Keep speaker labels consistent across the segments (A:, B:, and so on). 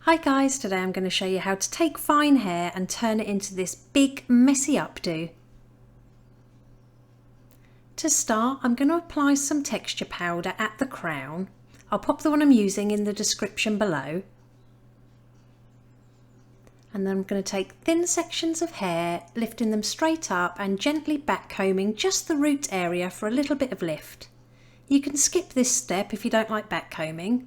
A: Hi guys, today I'm going to show you how to take fine hair and turn it into this big messy updo. To start, I'm going to apply some texture powder at the crown. I'll pop the one I'm using in the description below. And then I'm going to take thin sections of hair, lifting them straight up and gently backcombing just the root area for a little bit of lift. You can skip this step if you don't like backcombing.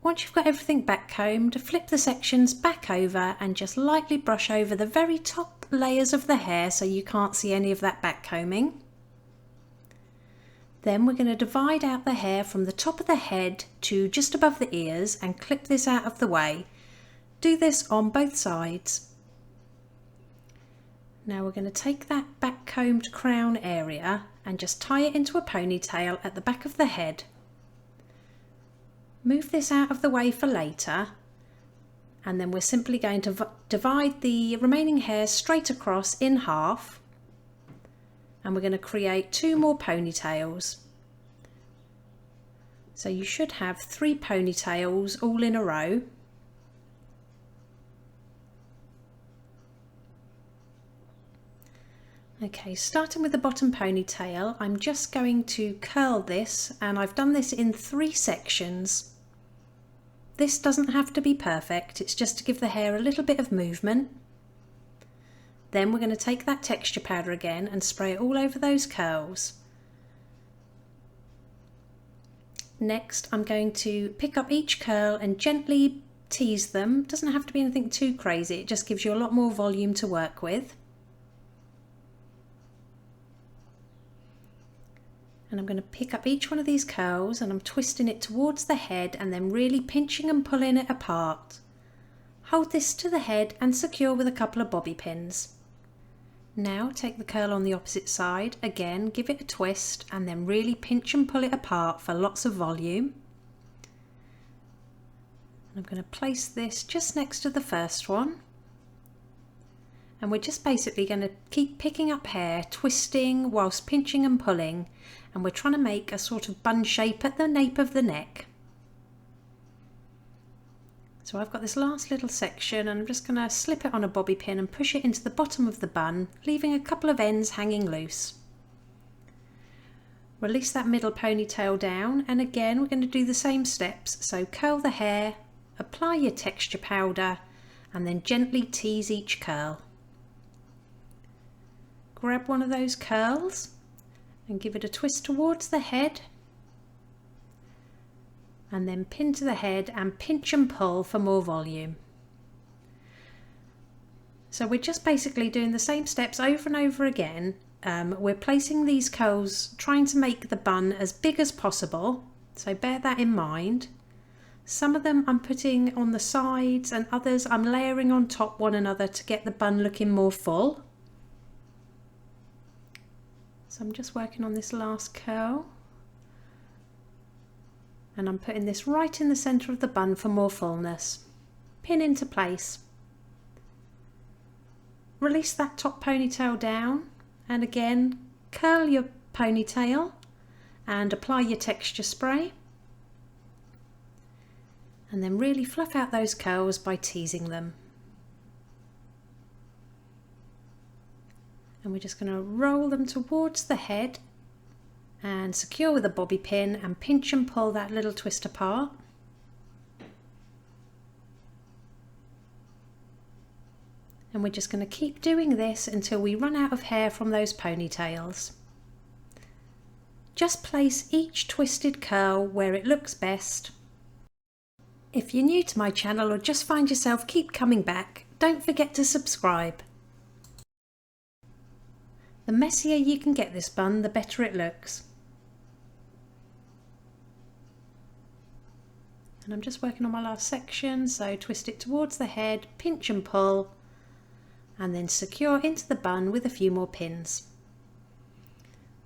A: Once you've got everything backcombed, flip the sections back over and just lightly brush over the very top layers of the hair so you can't see any of that backcombing. Then we're going to divide out the hair from the top of the head to just above the ears and clip this out of the way. Do this on both sides. Now we're going to take that backcombed crown area and just tie it into a ponytail at the back of the head. Move this out of the way for later, and then we're simply going to divide the remaining hair straight across in half, and we're going to create 2 more ponytails. So you should have 3 ponytails all in a row. Okay, starting with the bottom ponytail, I'm just going to curl this, and I've done this in 3 sections. This doesn't have to be perfect, it's just to give the hair a little bit of movement. Then we're going to take that texture powder again and spray it all over those curls. Next, I'm going to pick up each curl and gently tease them. It doesn't have to be anything too crazy, it just gives you a lot more volume to work with. And I'm going to pick up each one of these curls and I'm twisting it towards the head and then really pinching and pulling it apart. Hold this to the head and secure with a couple of bobby pins. Now take the curl on the opposite side, again give it a twist and then really pinch and pull it apart for lots of volume. And I'm going to place this just next to the first one. And we're just basically going to keep picking up hair, twisting whilst pinching and pulling, and we're trying to make a sort of bun shape at the nape of the neck. So I've got this last little section and I'm just going to slip it on a bobby pin and push it into the bottom of the bun, leaving a couple of ends hanging loose. Release that middle ponytail down, and again we're going to do the same steps. So curl the hair, apply your texture powder, and then gently tease each curl. Grab one of those curls and give it a twist towards the head, and then pin to the head and pinch and pull for more volume. So we're just basically doing the same steps over and over again. We're placing these curls, trying to make the bun as big as possible, so bear that in mind. Some of them I'm putting on the sides and others I'm layering on top one another to get the bun looking more full. So I'm just working on this last curl and I'm putting this right in the centre of the bun for more fullness. Pin into place. Release that top ponytail down and again curl your ponytail and apply your texture spray. And then really fluff out those curls by teasing them. And we're just going to roll them towards the head and secure with a bobby pin and pinch and pull that little twist apart. And we're just going to keep doing this until we run out of hair from those ponytails. Just place each twisted curl where it looks best. If you're new to my channel or just find yourself keep coming back, don't forget to subscribe. The messier you can get this bun, the better it looks. And I'm just working on my last section, so twist it towards the head, pinch and pull, and then secure into the bun with a few more pins.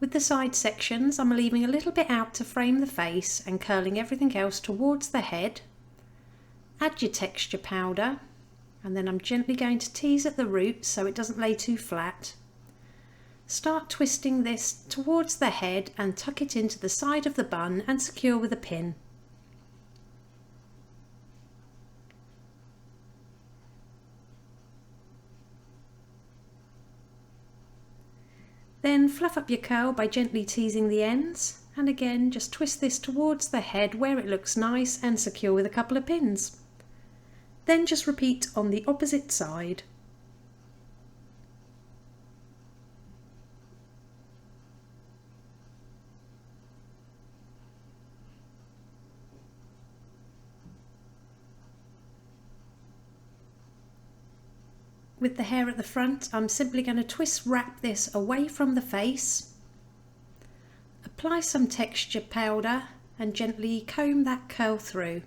A: With the side sections, I'm leaving a little bit out to frame the face and curling everything else towards the head. Add your texture powder, and then I'm gently going to tease at the roots so it doesn't lay too flat. Start twisting this towards the head and tuck it into the side of the bun and secure with a pin. Then fluff up your curl by gently teasing the ends, and again just twist this towards the head where it looks nice and secure with a couple of pins. Then just repeat on the opposite side. With the hair at the front, I'm simply going to wrap this away from the face, apply some texture powder and gently comb that curl through.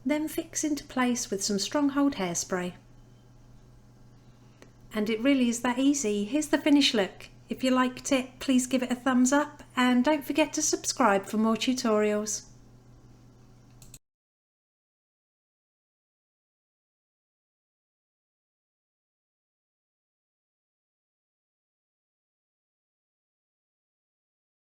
A: Then fix into place with some stronghold hairspray. And it really is that easy. Here's the finished look. If you liked it, please give it a thumbs up and don't forget to subscribe for more tutorials.